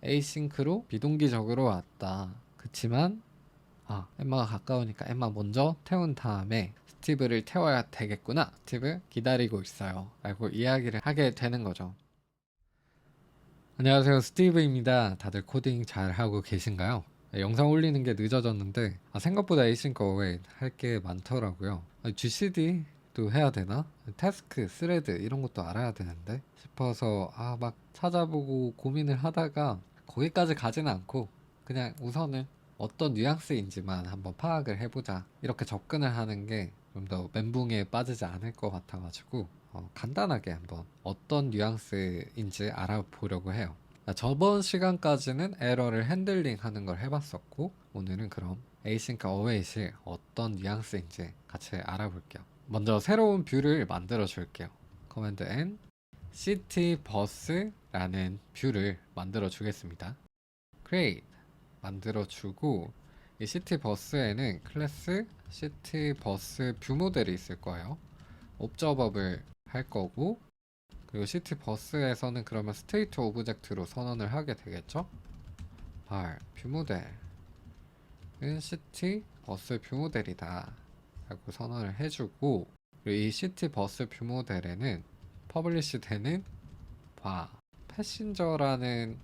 에이싱크로 비동기적으로 왔다. 그치만 엠마가 가까우니까 엠마 먼저 태운 다음에 스티브를 태워야 되겠구나. 스티브 기다리고 있어요. 라고 이야기를 하게 되는 거죠. 안녕하세요, 스티브입니다. 다들 코딩 잘 하고 계신가요? 영상 올리는 게 늦어졌는데 생각보다 에이싱크 어웨이 할 게 많더라고요. GCD도 해야 되나? 태스크, 스레드 이런 것도 알아야 되는데 싶어서 막 찾아보고 고민을 하다가 거기까지 가지는 않고 그냥 우선은 어떤 뉘앙스인지만 한번 파악을 해보자, 이렇게 접근을 하는 게 좀 더 멘붕에 빠지지 않을 것 같아가지고 간단하게 한번 어떤 뉘앙스인지 알아보려고 해요. 저번 시간까지는 에러를 핸들링 하는 걸 해봤었고, 오늘은 그럼 에이싱크 어웨이시 어떤 뉘앙스인지 같이 알아볼게요. 먼저 새로운 뷰를 만들어 줄게요. 커맨드 N city bus라는 뷰를 만들어 주겠습니다. create 만들어 주고, 이 시티 버스에는 클래스 시티 버스 뷰 모델이 있을 거예요. 옵저버블 할 거고, 그리고 시티 버스에서는 그러면 스테이트 오브젝트로 선언을 하게 되겠죠. 뷰 모델은 시티 버스 뷰 모델이다 라고 선언을 해주고, 그리고 이 시티 버스 뷰 모델에는 퍼블리시 되는 패신저라는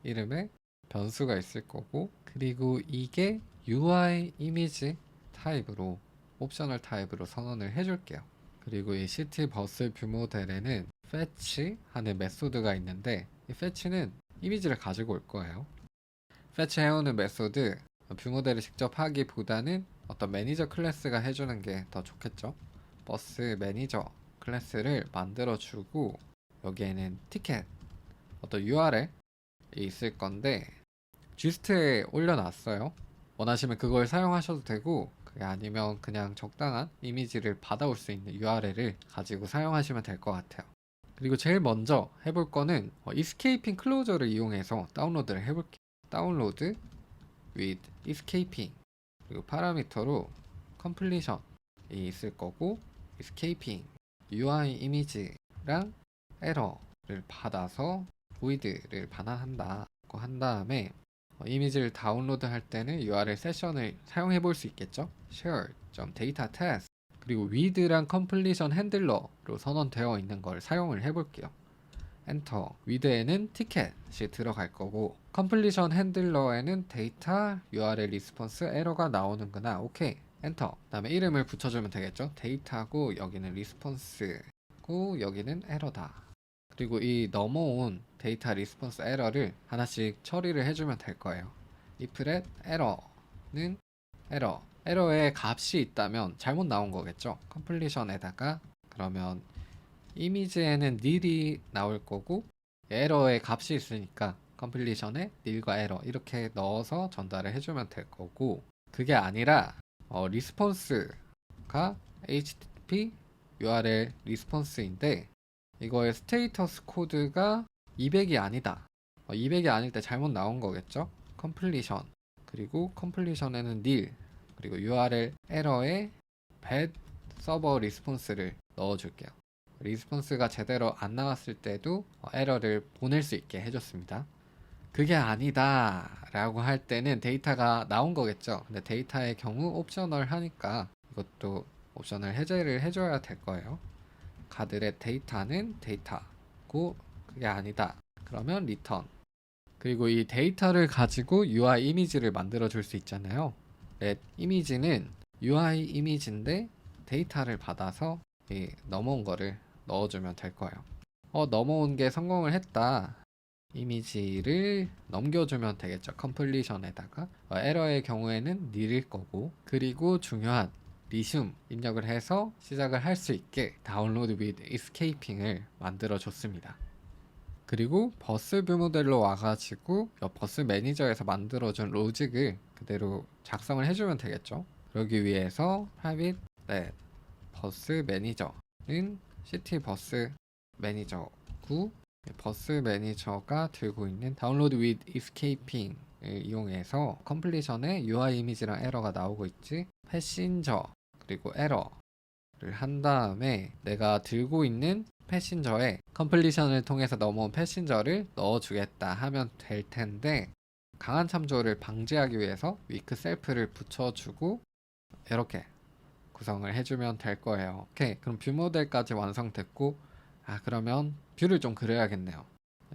이름의 변수가 있을 거고, 그리고 이게 UI 이미지 타입으로, 옵셔널 타입으로 선언을 해줄게요. 그리고 이 시티 버스 뷰 모델에는 fetch 하는 메소드가 있는데, 이 fetch는 이미지를 가지고 올 거예요. fetch 해오는 메소드, 뷰 모델을 직접 하기보다는 어떤 매니저 클래스가 해주는 게 더 좋겠죠. 버스 매니저 클래스를 만들어 주고, 여기에는 티켓, 어떤 URL이 있을 건데 Gst에 올려놨어요. 원하시면 그걸 사용하셔도 되고, 그게 아니면 그냥 적당한 이미지를 받아올 수 있는 URL을 가지고 사용하시면 될 것 같아요. 그리고 제일 먼저 해볼 거는 escaping 클로저를 이용해서 다운로드를 해볼게요. 다운로드 with escaping, 그리고 파라미터로 completion이 있을 거고, escaping UI 이미지랑 에러를 받아서 void를 반환한다 한 다음에 이미지를 다운로드 할 때는 URL 세션을 사용해 볼 수 있겠죠. share.data test, 그리고 with랑 completion 핸들러로 선언되어 있는 걸 사용을 해 볼게요. 엔터. with에는 티켓이 들어갈 거고, completion 핸들러에는 데이터 URL 리스폰스 에러가 나오는구나. 오케이. 엔터. 그다음에 이름을 붙여주면 되겠죠. 데이터고 여기는 리스폰스고 여기는 에러다. 그리고 이 넘어온 데이터 리스폰스 에러를 하나씩 처리를 해주면 될 거예요. if 에러는 에러에 값이 있다면 잘못 나온 거겠죠. 컴플리션에다가 그러면 이미지에는 nil이 나올 거고, 에러에 값이 있으니까 컴플리션에 nil과 에러 이렇게 넣어서 전달을 해주면 될 거고, 그게 아니라 리스폰스가 http URL 리스폰스인데 이거의 스테이터스 코드가 200이 아니다. 200이 아닐 때 잘못 나온 거겠죠. 컴플리션, 그리고 컴플리션에는 nil, 그리고 URL 에러에 bad 서버 리스폰스를 넣어줄게요. 리스폰스가 제대로 안 나왔을 때도 에러를 보낼 수 있게 해줬습니다. 그게 아니다 라고 할 때는 데이터가 나온 거겠죠. 근데 데이터의 경우 옵셔널 하니까 이것도 옵셔널 해제를 해줘야 될 거예요. 가들의 데이터는 데이터고 그게 아니다 그러면 return. 그리고 이 데이터를 가지고 UI 이미지를 만들어 줄 수 있잖아요. 이미지는 UI 이미지인데 데이터를 받아서 넘어온 거를 넣어주면 될 거예요. 넘어온 게 성공을 했다. 이미지를 넘겨주면 되겠죠. 컴플리션에다가 에러의 경우에는 nil일 거고, 그리고 중요한 resume 입력을 해서 시작을 할 수 있게 download with escaping을 만들어 줬습니다. 그리고 버스 뷰 모델로 와가지고 버스 매니저에서 만들어준 로직을 그대로 작성을 해주면 되겠죠. 그러기 위해서 private 버스 매니저는 시티 버스 매니저고, 버스 매니저가 들고 있는 download with escaping을 이용해서 컴플리션에 UI 이미지랑 에러가 나오고 있지, 패신저 그리고 에러 한 다음에 내가 들고 있는 패신저에 컴플리션을 통해서 넘어온 패신저를 넣어주겠다 하면 될 텐데, 강한 참조를 방지하기 위해서 위크 셀프를 붙여주고 이렇게 구성을 해주면 될 거예요. 오케이, 그럼 뷰 모델까지 완성됐고, 그러면 뷰를 좀 그려야겠네요.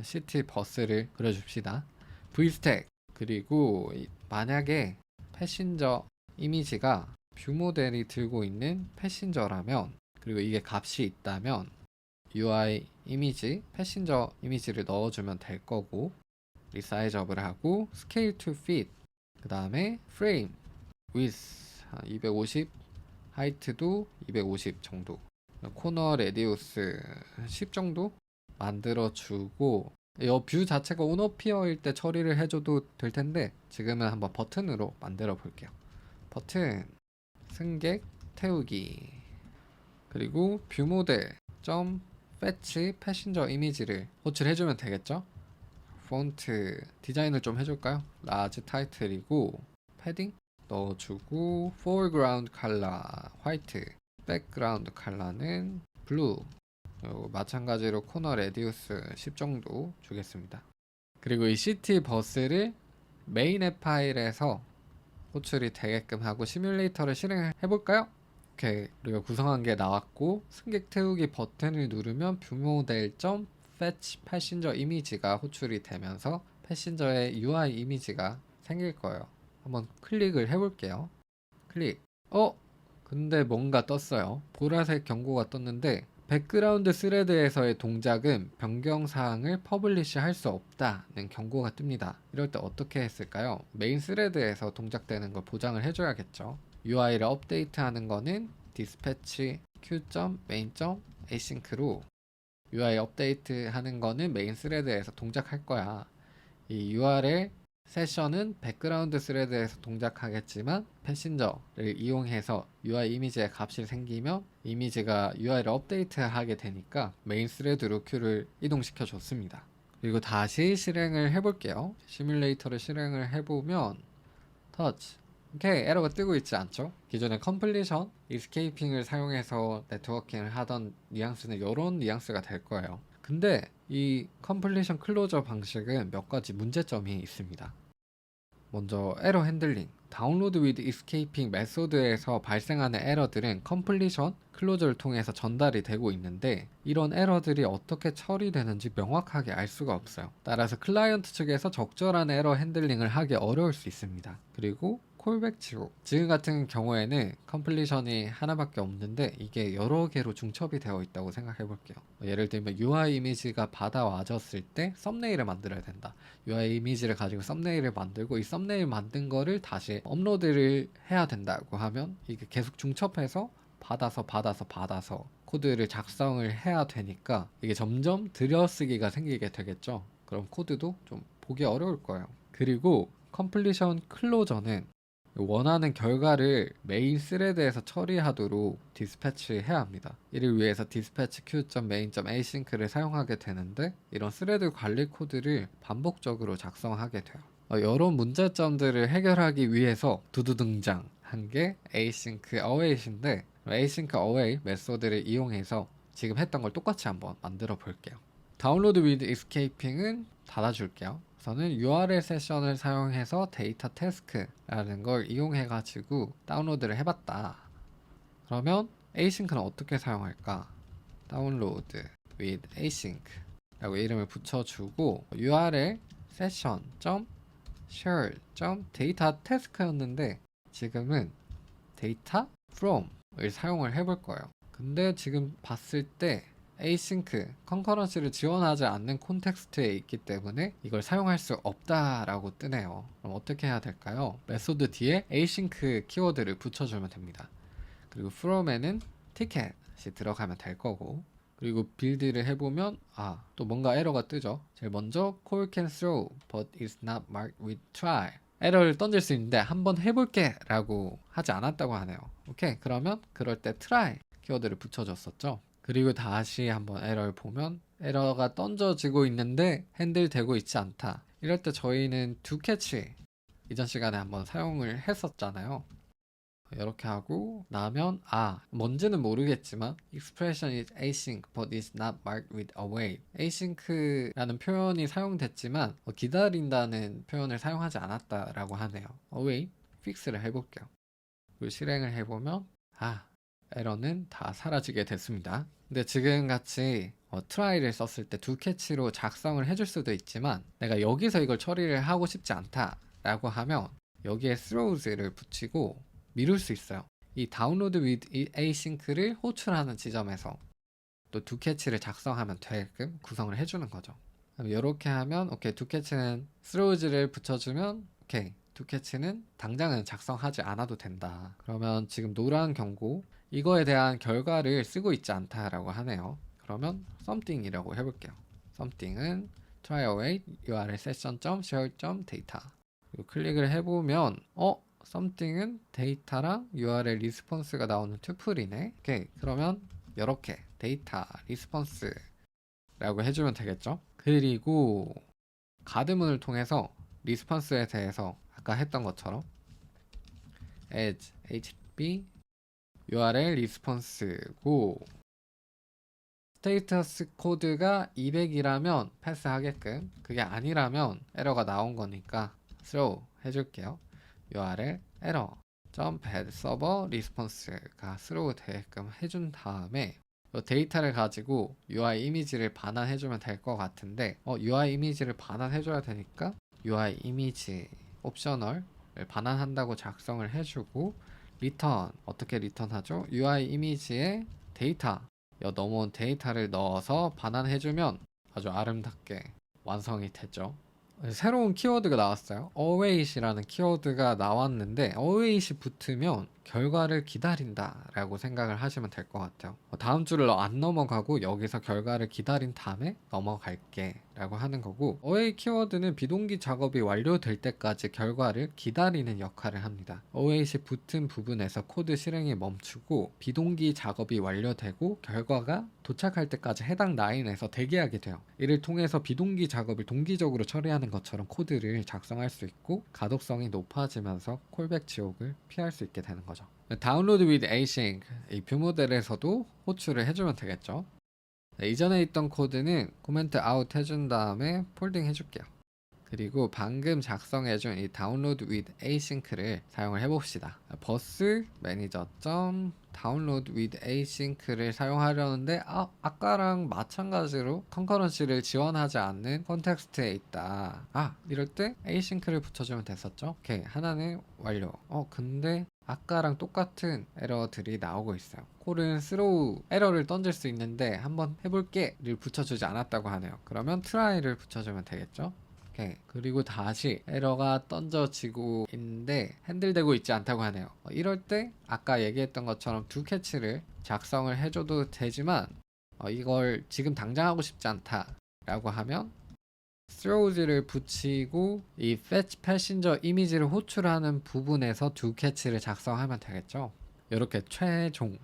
시티 버스를 그려줍시다. V스택, 그리고 만약에 패신저 이미지가 뷰 모델이 들고 있는 패신저라면, 그리고 이게 값이 있다면 UI 이미지, 패신저 이미지를 넣어주면 될 거고, 리사이즈업을 하고 스케일 투 핏, 그 다음에 프레임 위스 250, 하이트도 250 정도, 코너 레디우스 10 정도 만들어주고, 이 뷰 자체가 온어피어일 때 처리를 해줘도 될 텐데 지금은 한번 버튼으로 만들어 볼게요. 버튼, 승객 태우기, 그리고 뷰 모델 점 fetch 패신저 이미지를 호출해주면 되겠죠. 폰트 디자인을 좀 해줄까요? 라지 타이틀이고, 패딩 넣어주고, foreground 컬러 화이트, 백그라운드 컬러는 블루, 그리고 마찬가지로 코너 레디우스 10 정도 주겠습니다. 그리고 이 시티 버스를 메인 앱 파일에서 호출이 되게끔 하고 시뮬레이터를 실행해 볼까요? 오케이, 우리가 구성한 게 나왔고, 승객 태우기 버튼을 누르면 뷰 모델 점 fetch 패신저 이미지가 호출이 되면서 패신저의 UI 이미지가 생길 거예요. 한번 클릭을 해볼게요. 클릭. 근데 뭔가 떴어요. 보라색 경고가 떴는데 백그라운드 스레드에서의 동작은 변경사항을 퍼블리시 할 수 없다는 경고가 뜹니다. 이럴 때 어떻게 했을까요? 메인 스레드에서 동작되는 걸 보장을 해줘야겠죠. UI를 업데이트하는 거는 dispatch q.main.async로, UI 업데이트 하는 거는 메인 스레드에서 동작할 거야. 이 URL 세션은 백그라운드 스레드에서 동작하겠지만 패신저를 이용해서 UI 이미지의 값이 생기면 이미지가 UI를 업데이트하게 되니까 메인 스레드로 큐를 이동시켜 줬습니다. 그리고 다시 실행을 해볼게요. 시뮬레이터를 실행을 해보면 터치, 오케이, 에러가 뜨고 있지 않죠? 기존의 컴플리션, 이스케이핑을 사용해서 네트워킹을 하던 뉘앙스는 이런 뉘앙스가 될 거예요. 근데 이 컴플리션 클로저 방식은 몇 가지 문제점이 있습니다. 먼저 에러 핸들링, 다운로드 위드 이스케이핑 메소드에서 발생하는 에러들은 컴플리션 클로저를 통해서 전달이 되고 있는데, 이런 에러들이 어떻게 처리되는지 명확하게 알 수가 없어요. 따라서 클라이언트 측에서 적절한 에러 핸들링을 하기 어려울 수 있습니다. 그리고 콜백 지옥, 지금 같은 경우에는 컴플리션이 하나밖에 없는데 이게 여러 개로 중첩이 되어 있다고 생각해 볼게요. 예를 들면 UI 이미지가 받아와졌을 때 썸네일을 만들어야 된다. UI 이미지를 가지고 썸네일을 만들고 이 썸네일 만든 거를 다시 업로드를 해야 된다고 하면 이게 계속 중첩해서 받아서 코드를 작성을 해야 되니까 이게 점점 들여쓰기가 생기게 되겠죠. 그럼 코드도 좀 보기 어려울 거예요. 그리고 컴플리션 클로저는 원하는 결과를 메인 스레드에서 처리하도록 디스패치 해야 합니다. 이를 위해서 디스패치 q.main.async를 사용하게 되는데, 이런 스레드 관리 코드를 반복적으로 작성하게 돼요. 여러 문제점들을 해결하기 위해서 두두 등장한 게 async await인데, async await 메소드를 이용해서 지금 했던 걸 똑같이 한번 만들어 볼게요. 다운로드 with escaping은 닫아줄게요. 저는 URL 세션을 사용해서 데이터 태스크라는 걸 이용해 가지고 다운로드를 해봤다. 그러면 async는 어떻게 사용할까? 다운로드 with async 라고 이름을 붙여주고, URL session.share.data task였는데 지금은 data from을 사용을 해볼 거예요. 근데 지금 봤을 때 async, 컨커런시를 지원하지 않는 콘텍스트에 있기 때문에 이걸 사용할 수 없다라고 뜨네요. 그럼 어떻게 해야 될까요? 메소드 뒤에 async 키워드를 붙여주면 됩니다. 그리고 from에는 티켓이 들어가면 될 거고, 그리고 빌드를 해보면 또 뭔가 에러가 뜨죠. 제일 먼저 call can throw but is not marked with try, 에러를 던질 수 있는데 한번 해볼게 라고 하지 않았다고 하네요. 오케이, 그러면 그럴 때 try 키워드를 붙여줬었죠. 그리고 다시 한번 에러를 보면 에러가 던져지고 있는데 핸들 되고 있지 않다. 이럴 때 저희는 do catch, 이전 시간에 한번 사용을 했었잖아요. 이렇게 하고 나면 뭔지는 모르겠지만 expression is async but is not marked with await. async라는 표현이 사용됐지만 기다린다는 표현을 사용하지 않았다라고 하네요. await 픽스를 해볼게요. 그리고 실행을 해보면 에러는 다 사라지게 됐습니다. 근데 지금같이 try를 썼을 때 do catch로 작성을 해줄 수도 있지만 내가 여기서 이걸 처리를 하고 싶지 않다 라고 하면 여기에 throws를 붙이고 미룰 수 있어요. 이 download with async를 호출하는 지점에서 또 do catch를 작성하면 되게끔 구성을 해주는 거죠. 이렇게 하면 오케이, do catch는 throws를 붙여주면 오케이, do catch는 당장은 작성하지 않아도 된다. 그러면 지금 노란 경고 이거에 대한 결과를 쓰고 있지 않다라고 하네요. 그러면 something이라고 해볼게요. something은 try await url session.share.data. 그리고 클릭을 해보면 something은 데이터랑 URL 리스폰스가 나오는 투플이네. 오케이, 그러면 이렇게 데이터 리스폰스라고 해주면 되겠죠. 그리고 가드문을 통해서 리스폰스에 대해서 아까 했던 것처럼 as http URL 리스폰스고 스테이터스 코드가 200이라면 패스하게끔, 그게 아니라면 에러가 나온 거니까 throw 해줄게요. URL error bad server response가 throw 되게끔 해준 다음에 데이터를 가지고 UI 이미지를 반환해주면 될 것 같은데 UI 이미지를 반환해줘야 되니까 UI 이미지 옵셔널을 반환한다고 작성을 해주고 리턴 어떻게 리턴하죠? UI 이미지에 데이터 넘어온 데이터를 넣어서 반환해주면 아주 아름답게 완성이 됐죠. 새로운 키워드가 나왔어요. await이라는 키워드가 나왔는데 await이 붙으면 결과를 기다린다 라고 생각을 하시면 될 것 같아요. 다음 줄을 안 넘어가고 여기서 결과를 기다린 다음에 넘어갈게 라고 하는 거고, await 키워드는 비동기 작업이 완료될 때까지 결과를 기다리는 역할을 합니다. await이 붙은 부분에서 코드 실행이 멈추고 비동기 작업이 완료되고 결과가 도착할 때까지 해당 라인에서 대기하게 돼요. 이를 통해서 비동기 작업을 동기적으로 처리하는 것처럼 코드를 작성할 수 있고 가독성이 높아지면서 콜백 지옥을 피할 수 있게 되는 거죠. 다운로드 with async 이 뷰 모델에서도 호출을 해주면 되겠죠. 이전에 있던 코드는 코멘트 아웃 해준 다음에 폴딩 해줄게요. 그리고 방금 작성해준 이 download with async를 사용을 해봅시다. 버스 매니저 download with async를 사용하려는데 아까랑 마찬가지로 컨커런시를 지원하지 않는 컨텍스트에 있다. 이럴 때 async를 붙여주면 됐었죠. 오케이, 하나는 완료. 근데 아까랑 똑같은 에러들이 나오고 있어요. 콜은 throw 에러를 던질 수 있는데 한번 해볼게를 붙여주지 않았다고 하네요. 그러면 try를 붙여주면 되겠죠. 오케이. 그리고 다시 에러가 던져지고 있는데 핸들되고 있지 않다고 하네요. 이럴 때 아까 얘기했던 것처럼 do catch를 작성을 해줘도 되지만 이걸 지금 당장 하고 싶지 않다 라고 하면 throws를 붙이고 이 fetch passenger 이미지를 호출하는 부분에서 do catch를 작성하면 되겠죠. 이렇게 최종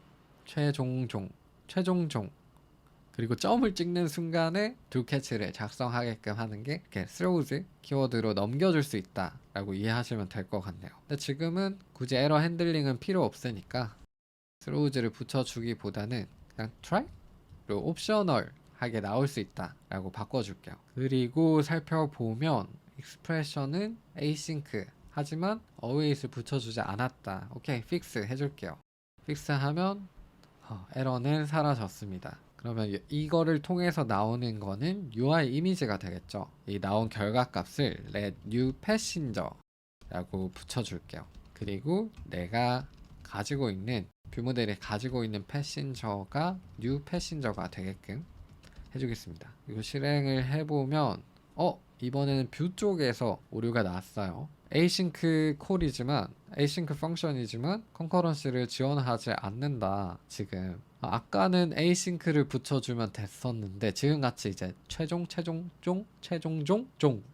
그리고 점을 찍는 순간에 do catch를 작성하게끔 하는 게 이렇게 throws 키워드로 넘겨줄 수 있다 라고 이해하시면 될 것 같네요. 근데 지금은 굳이 에러 핸들링은 필요 없으니까 throws를 붙여주기보다는 그냥 try? 그리고 옵셔널 하게 나올 수 있다 라고 바꿔줄게요. 그리고 살펴보면 expression은 async 하지만 await을 붙여주지 않았다. 오케이, fix 해줄게요. fix 하면 에러는 사라졌습니다. 그러면 이거를 통해서 나오는 거는 UI 이미지가 되겠죠. 이 나온 결과값을 let new passenger 라고 붙여줄게요. 그리고 내가 가지고 있는 뷰 모델이 가지고 있는 패신저가 new passenger가 되게끔 해주겠습니다. 그리고 실행을 해보면 이번에는 뷰 쪽에서 오류가 나왔어요. async 콜이지만 async 펑션이지만 컨커런시를 지원하지 않는다. 지금 아까는 async를 붙여주면 됐었는데 지금같이 이제 최종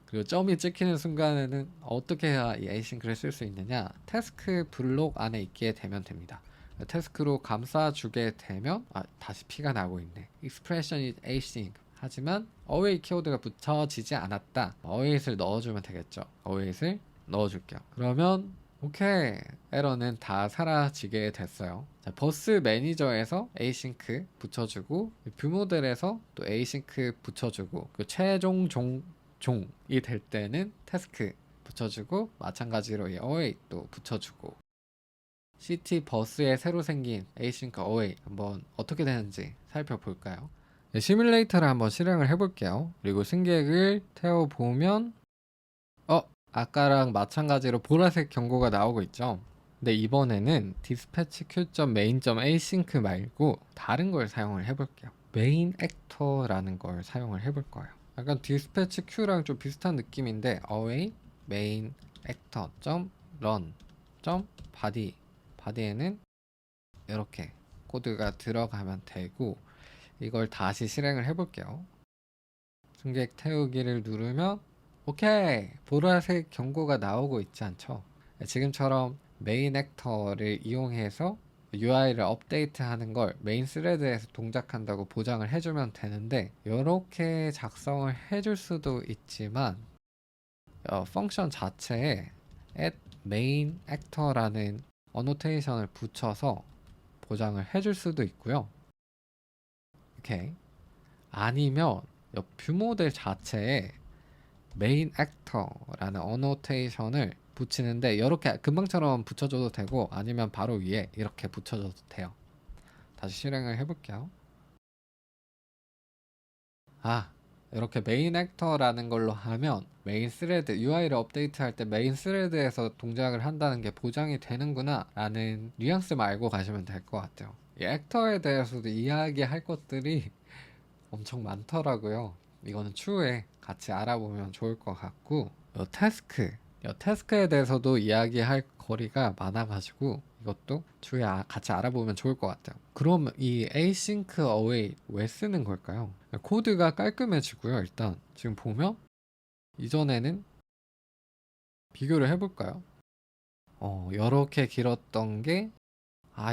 그리고 점이 찍히는 순간에는 어떻게 해야 이 async를 쓸 수 있느냐, 태스크 블록 안에 있게 되면 됩니다. 태스크로 감싸주게 되면 다시 P가 나고 있네. expression is async 하지만 await 키워드가 붙여지지 않았다. await을 넣어주면 되겠죠. await을 넣어줄게요. 그러면 오케이. 에러는 다 사라지게 됐어요. 자, 버스 매니저에서 에이싱크 붙여주고, 뷰 모델에서 또 에이싱크 붙여주고, 그 최종 종이 될 때는 태스크 붙여주고, 마찬가지로 이 어웨이도 붙여주고, 시티 버스에 새로 생긴 에이싱크 어웨이 한번 어떻게 되는지 살펴볼까요? 네, 시뮬레이터를 한번 실행을 해볼게요. 그리고 승객을 태워보면 아까랑 마찬가지로 보라색 경고가 나오고 있죠. 근데 이번에는 디스패치 q.main.async 말고 다른 걸 사용을 해볼게요. 메인 액터라는 걸 사용을 해볼 거예요. 약간 디스패치 q랑 좀 비슷한 느낌인데 await main actor .run .body body에는 이렇게 코드가 들어가면 되고, 이걸 다시 실행을 해볼게요. 승객 태우기를 누르면 오케이! 보라색 경고가 나오고 있지 않죠? 지금처럼 메인 액터를 이용해서 UI를 업데이트하는 걸 메인 스레드에서 동작한다고 보장을 해주면 되는데, 이렇게 작성을 해줄 수도 있지만 펑션 자체에 add main actor라는 어노테이션을 붙여서 보장을 해줄 수도 있고요. 오케이. 아니면 뷰 모델 자체에 메인 액터라는 어노테이션을 붙이는데, 이렇게 금방처럼 붙여줘도 되고 아니면 바로 위에 이렇게 붙여줘도 돼요. 다시 실행을 해볼게요. 이렇게 메인 액터라는 걸로 하면 메인 스레드 UI를 업데이트할 때 메인 스레드에서 동작을 한다는 게 보장이 되는구나 라는 뉘앙스만 알고 가시면 될 것 같아요. 이 액터에 대해서도 이야기할 것들이 엄청 많더라고요. 이거는 추후에 같이 알아보면 좋을 것 같고, 이 태스크에 대해서도 이야기할 거리가 많아가지고 이것도 추후에 같이 알아보면 좋을 것 같아요. 그럼 이 async await 왜 쓰는 걸까요? 코드가 깔끔해지고요. 일단 지금 보면 이전에는 비교를 해볼까요? 이렇게 길었던 게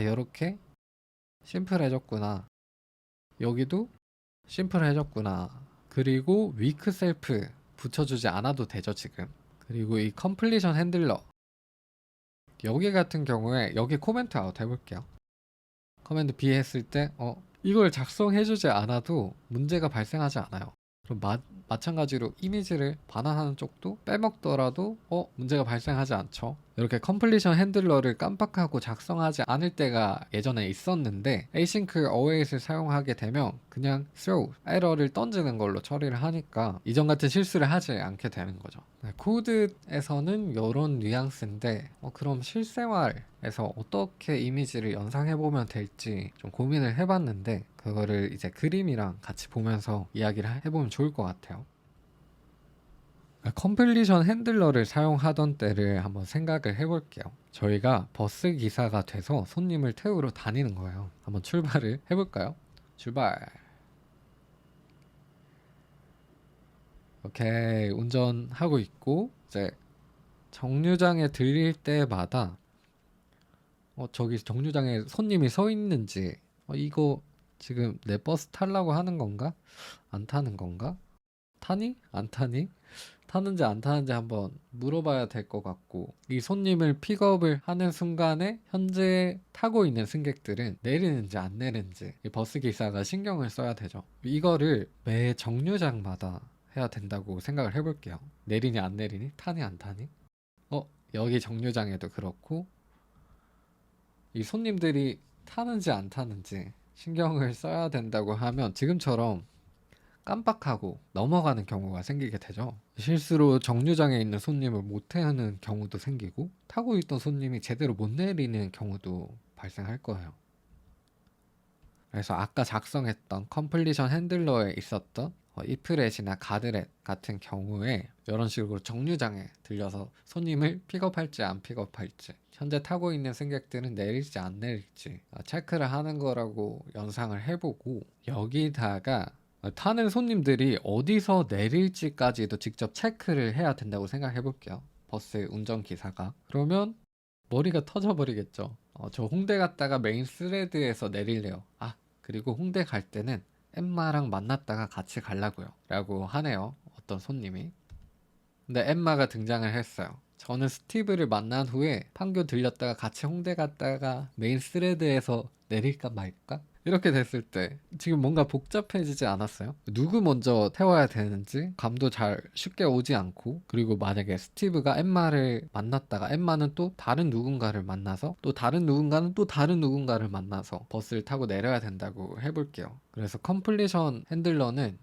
이렇게 심플해졌구나. 여기도 심플해졌구나. 그리고 위크 셀프 붙여주지 않아도 되죠, 지금. 그리고 이 컴플리션 핸들러, 여기 같은 경우에 여기 코멘트 아웃 해볼게요. 커맨드 B 했을 때 이걸 작성해주지 않아도 문제가 발생하지 않아요. 그럼 마찬가지로 이미지를 반환하는 쪽도 빼먹더라도 문제가 발생하지 않죠. 이렇게 컴플리션 핸들러를 깜빡하고 작성하지 않을 때가 예전에 있었는데, async await을 사용하게 되면 그냥 throw 에러를 던지는 걸로 처리를 하니까 이전 같은 실수를 하지 않게 되는 거죠. 코드에서는 이런 뉘앙스인데 그럼 실생활에서 어떻게 이미지를 연상해보면 될지 좀 고민을 해봤는데, 그거를 이제 그림이랑 같이 보면서 이야기를 해보면 좋을 것 같아요. 컴플리션 핸들러를 사용하던 때를 한번 생각을 해볼게요. 저희가 버스 기사가 돼서 손님을 태우러 다니는 거예요. 한번 출발을 해볼까요? 출발. 오케이, 운전하고 있고 이제 정류장에 들릴 때마다 저기 정류장에 손님이 서 있는지, 이거 지금 내 버스 타려고 하는 건가? 안 타는 건가? 타니? 안 타니? 타는지 안 타는지 한번 물어봐야 될 것 같고, 이 손님을 픽업을 하는 순간에 현재 타고 있는 승객들은 내리는지 안 내리는지 이 버스 기사가 신경을 써야 되죠. 이거를 매 정류장마다 해야 된다고 생각을 해볼게요. 내리니 안 내리니? 타니 안 타니? 여기 정류장에도 그렇고, 이 손님들이 타는지 안 타는지 신경을 써야 된다고 하면 지금처럼 깜빡하고 넘어가는 경우가 생기게 되죠. 실수로 정류장에 있는 손님을 못 태우는 경우도 생기고, 타고 있던 손님이 제대로 못 내리는 경우도 발생할 거예요. 그래서 아까 작성했던 컴플리션 핸들러에 있었던 이프렛이나 가드렛 같은 경우에 이런 식으로 정류장에 들려서 손님을 픽업할지 안 픽업할지, 현재 타고 있는 승객들은 내릴지 안 내릴지 체크를 하는 거라고 연상을 해보고, 여기다가 타는 손님들이 어디서 내릴지까지도 직접 체크를 해야 된다고 생각해 볼게요. 버스 운전기사가. 그러면 머리가 터져버리겠죠. 저 홍대 갔다가 메인 스레드에서 내릴래요. 그리고 홍대 갈 때는 엠마랑 만났다가 같이 가려고요. 라고 하네요. 어떤 손님이. 근데 엠마가 등장을 했어요. 저는 스티브를 만난 후에 판교 들렸다가 같이 홍대 갔다가 메인 스레드에서 내릴까 말까? 이렇게 됐을 때 지금 뭔가 복잡해지지 않았어요? 누구 먼저 태워야 되는지 감도 잘 쉽게 오지 않고, 그리고 만약에 스티브가 엠마를 만났다가 엠마는 또 다른 누군가를 만나서 또 다른 누군가는 또 다른 누군가를 만나서 버스를 타고 내려야 된다고 해볼게요. 그래서 컴플리션 핸들러는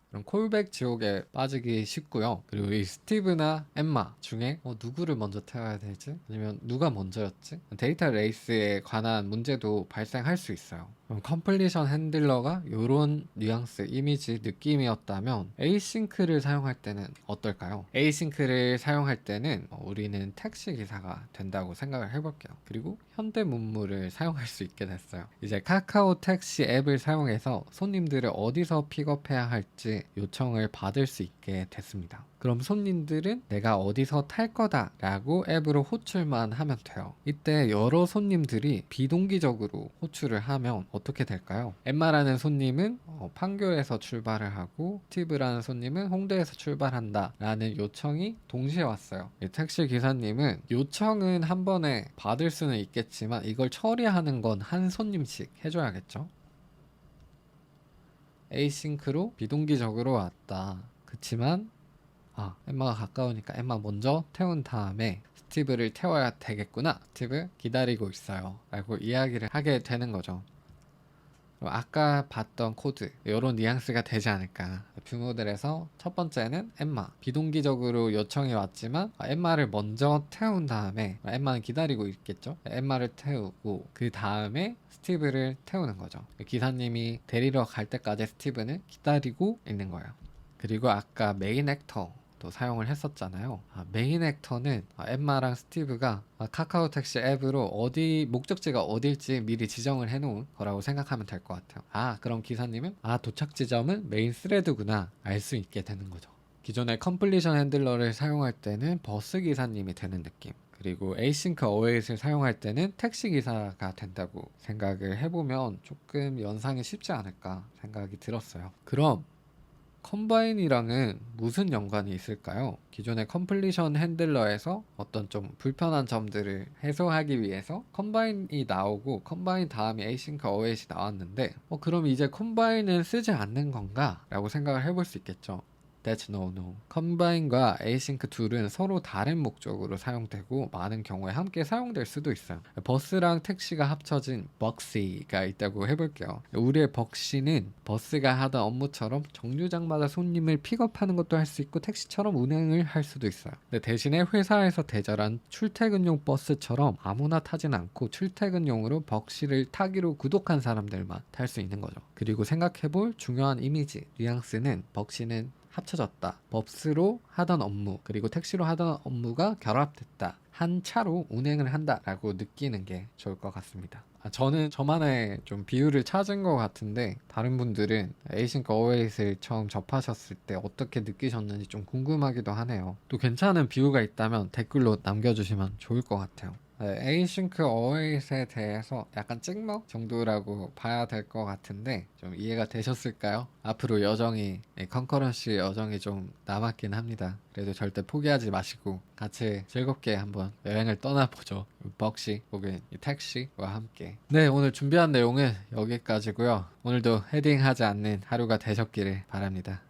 그럼 콜백 지옥에 빠지기 쉽고요. 그리고 이 스티브나 엠마 중에 누구를 먼저 태워야 되지? 아니면 누가 먼저였지? 데이터 레이스에 관한 문제도 발생할 수 있어요. 그럼 컴플리션 핸들러가 이런 뉘앙스, 이미지, 느낌이었다면 에이싱크를 사용할 때는 어떨까요? 에이싱크를 사용할 때는 우리는 택시 기사가 된다고 생각을 해볼게요. 그리고 현대문물을 사용할 수 있게 됐어요. 이제 카카오 택시 앱을 사용해서 손님들을 어디서 픽업해야 할지 요청을 받을 수 있게 됐습니다. 그럼 손님들은 내가 어디서 탈 거다 라고 앱으로 호출만 하면 돼요. 이때 여러 손님들이 비동기적으로 호출을 하면 어떻게 될까요? 엠마라는 손님은 판교에서 출발을 하고 스티브라는 손님은 홍대에서 출발한다 라는 요청이 동시에 왔어요. 택시 기사님은 요청은 한 번에 받을 수는 있겠지만 이걸 처리하는 건 한 손님씩 해줘야겠죠. 에이싱크로 비동기적으로 왔다. 그치만 엠마가 가까우니까 엠마 먼저 태운 다음에 스티브를 태워야 되겠구나. 스티브 기다리고 있어요. 라고 이야기를 하게 되는 거죠. 아까 봤던 코드, 이런 뉘앙스가 되지 않을까. 뷰모델에서 첫 번째는 엠마. 비동기적으로 요청이 왔지만 엠마를 먼저 태운 다음에 엠마는 기다리고 있겠죠. 엠마를 태우고 그 다음에 스티브를 태우는 거죠. 기사님이 데리러 갈 때까지 스티브는 기다리고 있는 거예요. 그리고 아까 메인 액터 또 사용을 했었잖아요. 메인 액터는 엠마랑 스티브가 카카오 택시 앱으로 목적지가 어딜지 미리 지정을 해놓은 거라고 생각하면 될 것 같아요. 그럼 기사님은 도착 지점은 메인 스레드구나 알 수 있게 되는 거죠. 기존의 컴플리션 핸들러를 사용할 때는 버스 기사님이 되는 느낌, 그리고 에이싱크 어웨이트를 사용할 때는 택시 기사가 된다고 생각을 해보면 조금 연상이 쉽지 않을까 생각이 들었어요. 그럼 컴바인이랑은 무슨 연관이 있을까요? 기존의 컴플리션 핸들러에서 어떤 좀 불편한 점들을 해소하기 위해서 컴바인이 나오고 컴바인 다음에 에이싱크 어웨이트이 나왔는데 그럼 이제 컴바인은 쓰지 않는 건가? 라고 생각을 해볼 수 있겠죠. That's no. 컴바인과 에이싱크 둘은 서로 다른 목적으로 사용되고 많은 경우에 함께 사용될 수도 있어요. 버스랑 택시가 합쳐진 벅시가 있다고 해볼게요. 우리의 벅시는 버스가 하던 업무처럼 정류장마다 손님을 픽업하는 것도 할 수 있고 택시처럼 운행을 할 수도 있어요. 근데 대신에 회사에서 대절한 출퇴근용 버스처럼 아무나 타진 않고 출퇴근용으로 벅시를 타기로 구독한 사람들만 탈 수 있는 거죠. 그리고 생각해볼 중요한 이미지, 뉘앙스는 벅시는 합쳐졌다. 버스로 하던 업무 그리고 택시로 하던 업무가 결합됐다. 한 차로 운행을 한다라고 느끼는 게 좋을 것 같습니다. 저는 저만의 좀 비유를 찾은 것 같은데 다른 분들은 에이싱크 어웨이트를 처음 접하셨을 때 어떻게 느끼셨는지 좀 궁금하기도 하네요. 또 괜찮은 비유가 있다면 댓글로 남겨주시면 좋을 것 같아요. 에이싱크 어웨이트에 대해서 약간 찍먹 정도라고 봐야 될 것 같은데 좀 이해가 되셨을까요? 앞으로 컨커런시 여정이 좀 남았긴 합니다. 그래도 절대 포기하지 마시고 같이 즐겁게 한번 여행을 떠나보죠. 벅시 혹은 택시와 함께. 네, 오늘 준비한 내용은 여기까지고요. 오늘도 헤딩하지 않는 하루가 되셨기를 바랍니다.